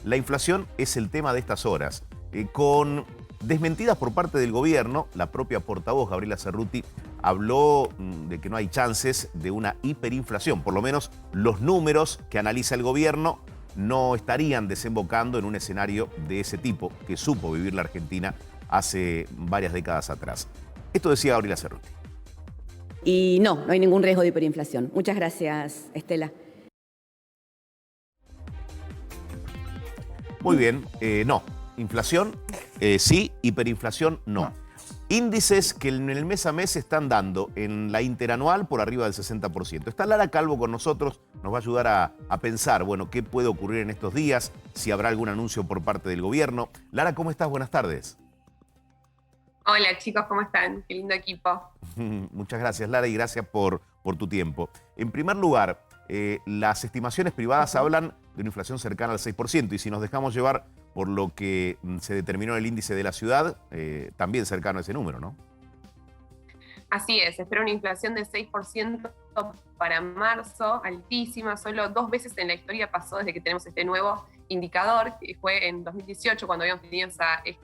La inflación es el tema de estas horas. Con desmentidas por parte del gobierno, la propia portavoz Gabriela Cerruti habló de que no hay chances de una hiperinflación. Por lo menos los números que analiza el gobierno no estarían desembocando en un escenario de ese tipo que supo vivir la Argentina hace varias décadas atrás. Esto decía Gabriela Cerruti. Y no hay ningún riesgo de hiperinflación. Muchas gracias, Estela. Muy bien, no. Inflación, sí. Hiperinflación, no. Índices que en el mes a mes están dando en la interanual por arriba del 60%. Está Lara Calvo con nosotros, nos va a ayudar a pensar, bueno, qué puede ocurrir en estos días, si habrá algún anuncio por parte del gobierno. Lara, ¿cómo estás? Buenas tardes. Hola chicos, ¿cómo están? Qué lindo equipo. Muchas gracias, Lara, y gracias por tu tiempo. En primer lugar, las estimaciones privadas hablan de una inflación cercana al 6%, y si nos dejamos llevar por lo que se determinó en el índice de la ciudad, también cercano a ese número, ¿no? Así es, espero una inflación de 6% para marzo, altísima. Solo 2 veces en la historia pasó desde que tenemos este nuevo indicador, que fue en 2018 cuando habíamos tenido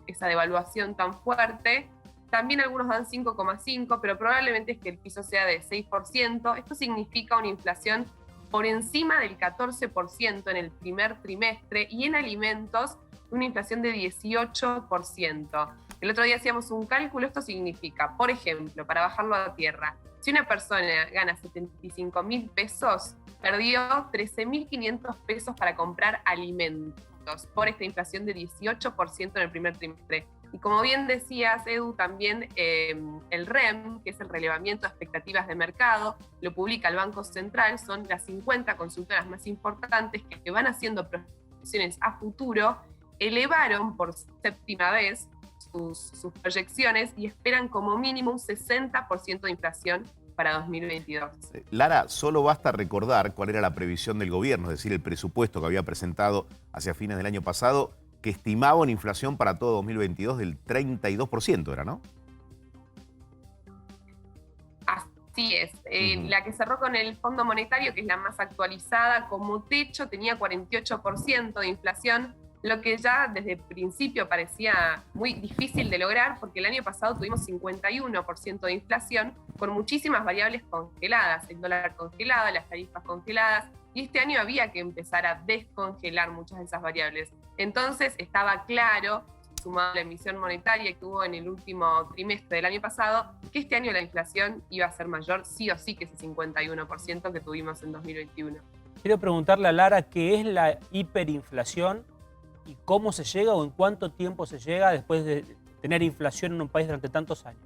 esa devaluación tan fuerte. También algunos dan 5,5, pero probablemente es que el piso sea de 6%. Esto significa una inflación por encima del 14% en el primer trimestre, y en alimentos una inflación de 18%. El otro día hacíamos un cálculo. Esto significa, por ejemplo, para bajarlo a tierra, si una persona gana 75.000 pesos, perdió 13.500 pesos para comprar alimentos por esta inflación de 18% en el primer trimestre. Y como bien decías, Edu, también el REM, que es el relevamiento de expectativas de mercado, lo publica el Banco Central. Son las 50 consultoras más importantes que van haciendo proyecciones a futuro, elevaron por 7ª vez sus proyecciones y esperan como mínimo un 60% de inflación para 2022. Lara, solo basta recordar cuál era la previsión del gobierno, es decir, el presupuesto que había presentado hacia fines del año pasado, que estimaba una inflación para todo 2022 del 32%, ¿era, no? Así es. La que cerró con el Fondo Monetario, que es la más actualizada, como techo tenía 48% de inflación, lo que ya desde el principio parecía muy difícil de lograr, porque el año pasado tuvimos 51% de inflación, con muchísimas variables congeladas, el dólar congelado, las tarifas congeladas, y este año había que empezar a descongelar muchas de esas variables. Entonces estaba claro, sumado a la emisión monetaria que hubo en el último trimestre del año pasado, que este año la inflación iba a ser mayor sí o sí que ese 51% que tuvimos en 2021. Quiero preguntarle a Lara qué es la hiperinflación y cómo se llega o en cuánto tiempo se llega después de tener inflación en un país durante tantos años.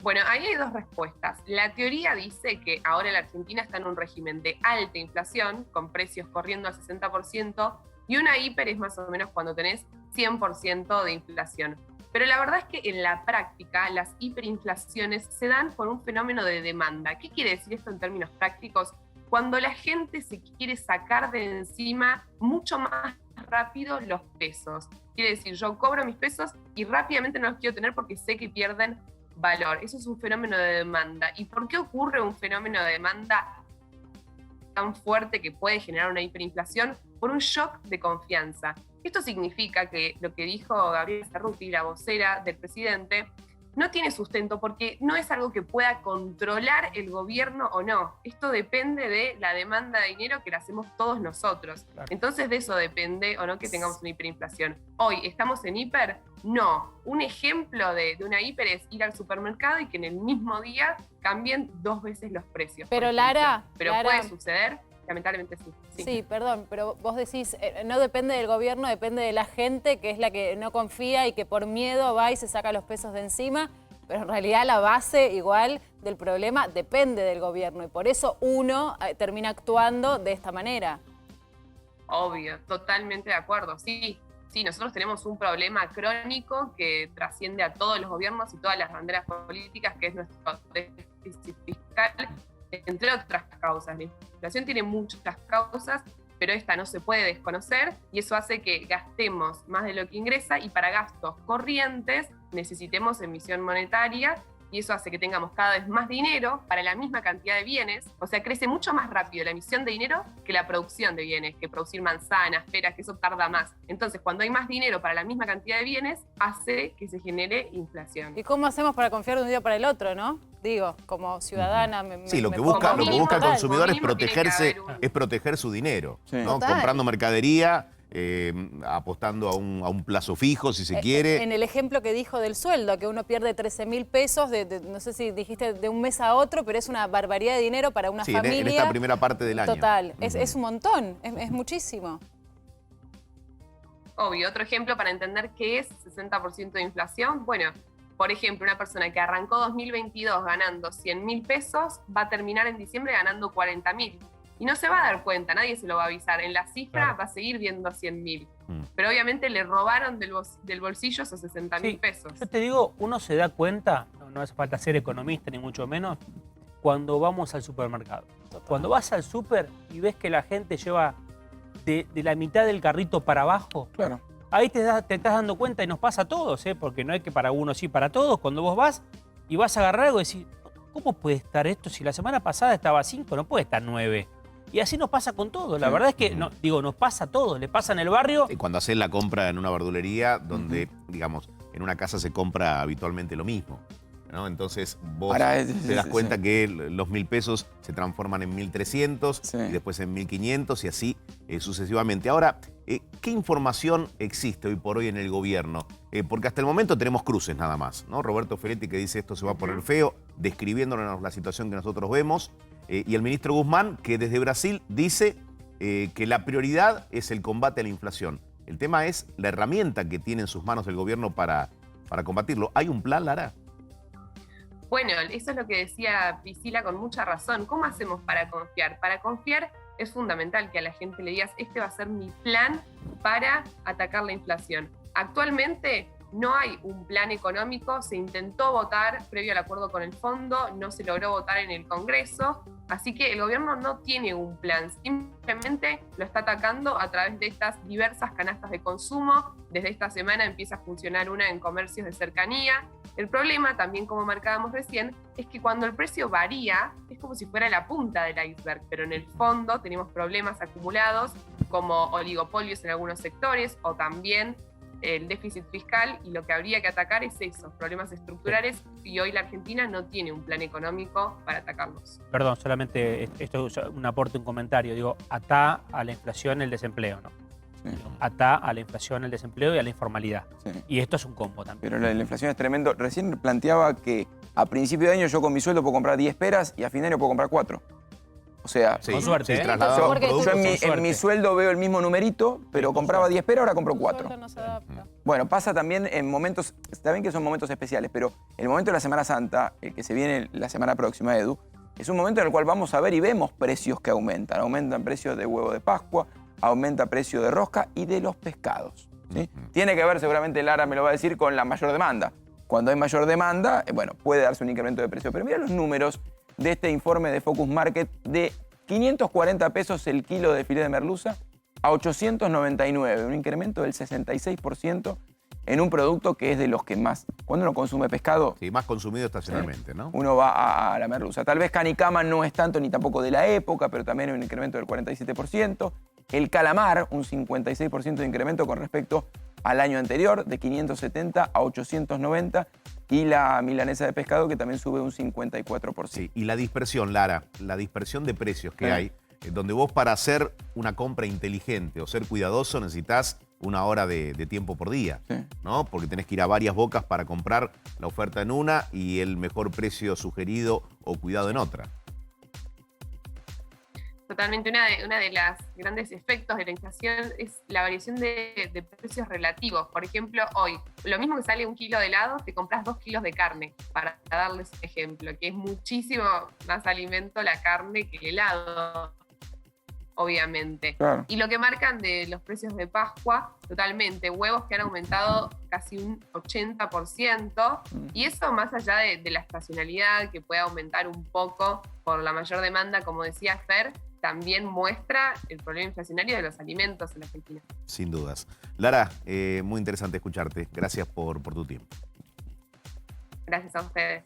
Bueno, ahí hay 2 respuestas. La teoría dice que ahora la Argentina está en un régimen de alta inflación, con precios corriendo al 60%, y una hiper es más o menos cuando tenés 100% de inflación. Pero la verdad es que en la práctica las hiperinflaciones se dan por un fenómeno de demanda. ¿Qué quiere decir esto en términos prácticos? Cuando la gente se quiere sacar de encima mucho más rápido los pesos. Quiere decir, yo cobro mis pesos y rápidamente no los quiero tener porque sé que pierden valor. Eso es un fenómeno de demanda. ¿Y por qué ocurre un fenómeno de demanda tan fuerte que puede generar una hiperinflación? Por un shock de confianza. Esto significa que lo que dijo Gabriela Cerruti, la vocera del presidente, no tiene sustento, porque no es algo que pueda controlar el gobierno o no. Esto depende de la demanda de dinero que la hacemos todos nosotros. Claro. Entonces de eso depende o no que tengamos una hiperinflación. Hoy, ¿estamos en hiper? No. Un ejemplo de una hiper es ir al supermercado y que en el mismo día cambien 2 veces los precios. Pero Lara... Pero Lara, puede suceder, lamentablemente sí. Sí, perdón, pero vos decís, no depende del gobierno, depende de la gente, que es la que no confía y que por miedo va y se saca los pesos de encima, pero en realidad la base igual del problema depende del gobierno, y por eso uno termina actuando de esta manera. Obvio, totalmente de acuerdo, sí. Sí, nosotros tenemos un problema crónico que trasciende a todos los gobiernos y todas las banderas políticas, que es nuestro déficit fiscal, entre otras causas. La inflación tiene muchas causas, pero esta no se puede desconocer, y eso hace que gastemos más de lo que ingresa, y para gastos corrientes necesitemos emisión monetaria, y eso hace que tengamos cada vez más dinero para la misma cantidad de bienes. O sea, crece mucho más rápido la emisión de dinero que la producción de bienes, que producir manzanas, peras, que eso tarda más. Entonces, cuando hay más dinero para la misma cantidad de bienes, hace que se genere inflación. ¿Y cómo hacemos para confiar de un día para el otro, no? Digo, como ciudadana... Sí, lo que pongo- busca el consumidor es Como mínimo tiene que protegerse, haber un- es proteger su dinero, Sí. ¿no? Total. Comprando mercadería, apostando a un plazo fijo, si se quiere. En el ejemplo que dijo del sueldo, que uno pierde 13.000 pesos, no sé si dijiste de un mes a otro, pero es una barbaridad de dinero para una Sí, familia. en esta primera parte del año. Total, es un montón, es muchísimo. Obvio, otro ejemplo para entender qué es 60% de inflación. Bueno, por ejemplo, una persona que arrancó 2022 ganando 100.000 pesos va a terminar en diciembre ganando 40.000. Y no se va a dar cuenta, nadie se lo va a avisar. En la cifra Claro. va a seguir viendo 100.000. Mm. Pero obviamente le robaron del bolsillo esos 60.000 Sí, pesos. Yo te digo, uno se da cuenta, no hace falta ser economista ni mucho menos, cuando vamos al supermercado. Cuando vas al súper y ves que la gente lleva de la mitad del carrito para abajo, Claro. ahí te estás dando cuenta y nos pasa a todos, porque no hay que para uno, sí, para todos. Cuando vos vas y vas a agarrar algo y decís, ¿cómo puede estar esto? Si la semana pasada estaba 5, no puede estar 9. Y así nos pasa con todo. La Sí. verdad es que, nos pasa a todos. Le pasa en el barrio. Y cuando haces la compra en una verdulería donde, digamos, en una casa se compra habitualmente lo mismo, ¿no? Entonces vos Ahora te das cuenta que los 1.000 pesos se transforman en 1.300 Sí. y después en 1.500 y así sucesivamente. Ahora, ¿qué información existe hoy por hoy en el gobierno? Porque hasta el momento tenemos cruces nada más, ¿no? Roberto Feletti que dice esto se va a poner feo, describiéndonos la situación que nosotros vemos. Y el ministro Guzmán, que desde Brasil dice que la prioridad es el combate a la inflación. El tema es la herramienta que tiene en sus manos el gobierno para combatirlo. ¿Hay un plan, Lara? Bueno, eso es lo que decía Priscila con mucha razón. ¿Cómo hacemos para confiar? Para confiar es fundamental que a la gente le digas, este va a ser mi plan para atacar la inflación. Actualmente no hay un plan económico, se intentó votar previo al acuerdo con el fondo, no se logró votar en el Congreso, así que el gobierno no tiene un plan, simplemente lo está atacando a través de estas diversas canastas de consumo. Desde esta semana empieza a funcionar una en comercios de cercanía. El problema, también como marcábamos recién, es que cuando el precio varía, es como si fuera la punta del iceberg, pero en el fondo tenemos problemas acumulados como oligopolios en algunos sectores o también el déficit fiscal, y lo que habría que atacar es esos problemas estructurales, y hoy la Argentina no tiene un plan económico para atacarlos. Perdón, solamente esto es un aporte, un comentario. Digo, atá a la inflación el desempleo, ¿no? Sí. Atá a la inflación el desempleo y a la informalidad. Sí. Y esto es un combo también. Pero la inflación es tremendo. Recién planteaba que a principio de año yo con mi sueldo puedo comprar 10 peras y a fin de año puedo comprar 4. O sea, Sí, Con suerte, sí, ¿eh? trasladado a un Porque tú- producto. yo en suerte. mi sueldo veo el mismo numerito, pero con compraba suerte. 10 peras, ahora compro Tu 4. sueldo no se adapta. Bueno, pasa también en momentos, está bien que son momentos especiales, pero el momento de la Semana Santa, el que se viene la semana próxima, Edu, es un momento en el cual vamos a ver y vemos precios que aumentan. Aumentan precios de huevo de Pascua, aumenta precio de rosca y de los pescados. ¿sí? Tiene que ver, seguramente Lara me lo va a decir, con la mayor demanda. Cuando hay mayor demanda, bueno, puede darse un incremento de precio. Pero mira los números de este informe de Focus Market de 540 pesos el kilo de filete de merluza a 899, un incremento del 66% en un producto que es de los que más. Cuando uno consume pescado, Sí, más consumido estacionalmente, ¿no? uno va a la merluza. Tal vez canicama no es tanto ni tampoco de la época, pero también hay un incremento del 47%. El calamar, un 56% de incremento con respecto al año anterior, de 570 a 890. Y la milanesa de pescado, que también sube un 54%. Sí, y la dispersión, Lara, la dispersión de precios que Sí. hay, donde vos para hacer una compra inteligente o ser cuidadoso necesitas una hora de tiempo por día, Sí. ¿no? Porque tenés que ir a varias bocas para comprar la oferta en una y el mejor precio sugerido o cuidado en otra. Totalmente, una de las grandes efectos de la inflación es la variación de precios relativos. Por ejemplo, hoy, lo mismo que sale un kilo de helado, te compras 2 kilos de carne, para darles un ejemplo, que es muchísimo más alimento la carne que el helado, obviamente. Claro. Y lo que marcan de los precios de Pascua, totalmente, huevos que han aumentado casi un 80%, y eso más allá de la estacionalidad, que puede aumentar un poco por la mayor demanda, como decía Fer, también muestra el problema inflacionario de los alimentos en la Argentina. Sin dudas. Lara, muy interesante escucharte. Gracias por tu tiempo. Gracias a ustedes.